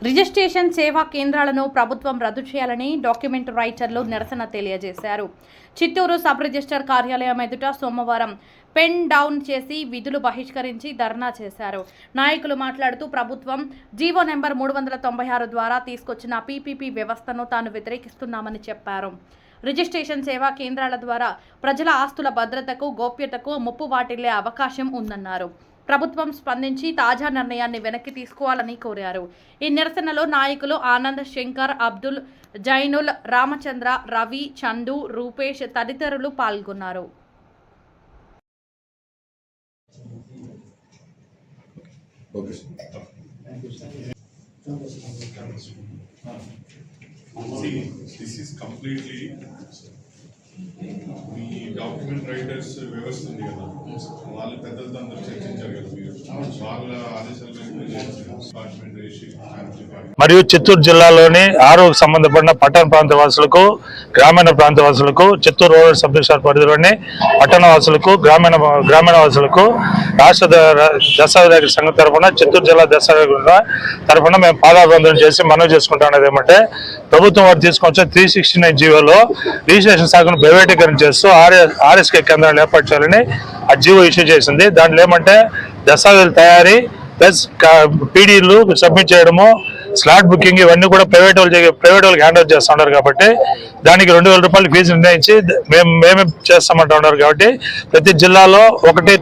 Registration సేవా కేంద్రాలను ప్రభుత్వం రద్దు చేయాలని డాక్యుమెంట్ రైటర్లు నిరసన తెలియజేశారు. చిత్తూరు సబ్ రిజిస్టర్ కార్యాలయం ఎదుట సోమవారం పెన్ డౌన్ చేసి విధులు బహిష్కరించి ధర్నా చేశారు. నాయకులు మాట్లాడుతూ ప్రభుత్వం జీవో నెంబర్ 396 ద్వారా తీసుకొచ్చిన పీపీపీ వ్యవస్థను తాను వ్యతిరేకిస్తున్నామని చెప్పారు. రిజిస్ట్రేషన్ సేవా కేంద్రాల ద్వారా ప్రజల ఆస్తుల భద్రతకు, గోప్యతకు ముప్పు వాటిల్లే అవకాశం ఉందన్నారు. ప్రభుత్వం స్పందించి తాజా నిర్ణయాన్ని వెనక్కి తీసుకోవాలని కోరారు. ఈ నిరసనలో నాయకులు ఆనంద్, శంకర్, అబ్దుల్, జైనుల్, రామచంద్ర, రవి, చందు, రూపేష్ తదితరులు పాల్గొన్నారు. This is completely me document writers వ్యవస్థ ఉంది కదా, వాళ్ళ పెద్దలతో అందరూ చర్చించారు కదా, మీరు వాళ్ళ ఆదేశాలు డిపార్ట్మెంట్ వేసి మరియు చిత్తూరు జిల్లాలోని ఆరోగ్య సంబంధపడిన పట్టణ ప్రాంత వాసులకు, గ్రామీణ ప్రాంత వాసులకు, చిత్తూరు రూరల్ సబ్ డివిజన్ పరిధిలోని పట్టణ వాసులకు, గ్రామీణ వాసులకు రాష్ట్ర దశాధికారి సంఘం తరఫున, చిత్తూరు జిల్లా దశాధికారి తరఫున మేము పాదాభివందనం చేసి మనవి చేసుకుంటున్నది ఏమంటే, ప్రభుత్వం వారు తీసుకొచ్చిన 369 జీవోలో రిజిస్ట్రేషన్ శాఖను ప్రైవేటీకరణ చేస్తూ ఆర్ఎస్కే కేంద్రాలు ఏర్పాటు చేయాలని ఆ జీవో ఇష్యూ చేసింది. దాంట్లో ఏమంటే దస్తావేజుల తయారీ ప్లస్ పీడీలు సబ్మిట్ చేయడము, స్లాట్ బుకింగ్ ఇవన్నీ కూడా ప్రైవేట్ వాళ్ళకి హ్యాండ్ ఓవర్ చేస్తున్నారు. కాబట్టి దానికి 2000 రూపాయలు ఫీజు నిర్ణయించి మేమే చేస్తామంటూ ఉన్నారు. కాబట్టి ప్రతి జిల్లాలో ఒకటి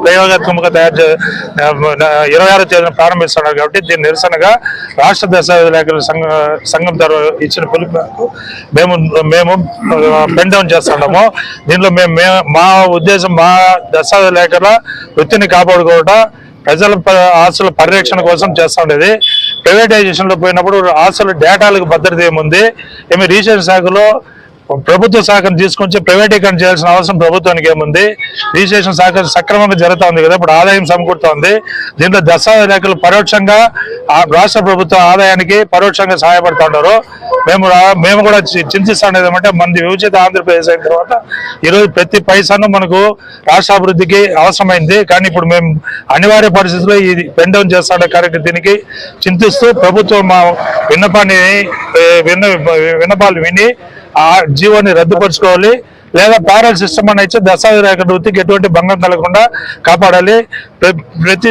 ప్రయోగాత్మకంగా తయారు 26వ తేదీన ప్రారంభిస్తున్నారు. కాబట్టి దీని నిరసనగా రాష్ట్ర దశాధికారుల సంఘం తరఫున ఇచ్చిన పిలుపు మేము పెన్ డౌన్ చేస్తున్నాము. దీనిలో మా ఉద్దేశం, మా దశాధికారుల వృత్తిని కాపాడుకోవడం, ప్రజల ఆస్తుల పరిరక్షణ కోసం చేస్తూ ఉండేది. ప్రైవేటైజేషన్ లో పోయినప్పుడు ఆస్తుల డేటాలకు భద్రత ఏముంది, రిజిస్ట్రేషన్ శాఖలో ప్రభుత్వ శాఖను తీసుకొచ్చి ప్రైవేటీకరణ చేయాల్సిన అవసరం ప్రభుత్వానికి ఏముంది? రిజిస్ట్రేషన్ శాఖ సక్రమంగా జరుగుతూ ఉంది కదా, ఇప్పుడు ఆదాయం సమకూరుతోంది. దీంట్లో దస్తావేజులు పరోక్షంగా రాష్ట్ర ప్రభుత్వ ఆదాయానికి పరోక్షంగా సహాయపడుతూ ఉన్నారు. మేము కూడా చింతిస్తున్నది ఏమంటే, మనది విభజిత ఆంధ్రప్రదేశ్ అయిన తర్వాత ఈరోజు ప్రతి పైసాను మనకు రాష్ట్ర అభివృద్ధికి అవసరమైంది. కానీ ఇప్పుడు మేము అనివార్య పరిస్థితుల్లో ఈ పెన్ డౌన్ చేస్తున్న కార్యక్రమం దీనికి చింతిస్తూ ప్రభుత్వం మా విన్నపాలు విని ఆ జీవోని రద్దుపరుచుకోవాలి, లేదా ప్యారల్ సిస్టమ్ అని ఇచ్చి దస్తావేజుల వృత్తికి ఎటువంటి భంగం కలగకుండా కాపాడాలి. ప్రతి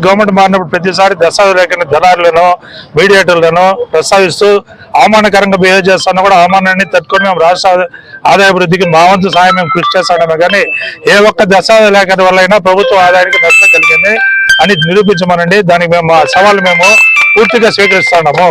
గవర్నమెంట్ మారినప్పుడు ప్రతిసారి దస్తావేజుల దళారులను, మీడియేటర్లను ప్రస్తావిస్తూ అవమానకరంగా బిహేవ్ చేస్తున్నా కూడా అవమానాన్ని తట్టుకొని మేము రాష్ట్ర ఆదాయాభివృద్ధికి మా వంతు సహాయం మేము కృషి చేస్తామే. కానీ ఏ ఒక్క దస్తావేజుల వల్ల అయినా ప్రభుత్వ ఆదాయానికి నష్టం కలిగింది అని నిరూపించమనండి. దానికి మేము సవాళ్ళు పూర్తిగా స్వీకరిస్తున్నాము.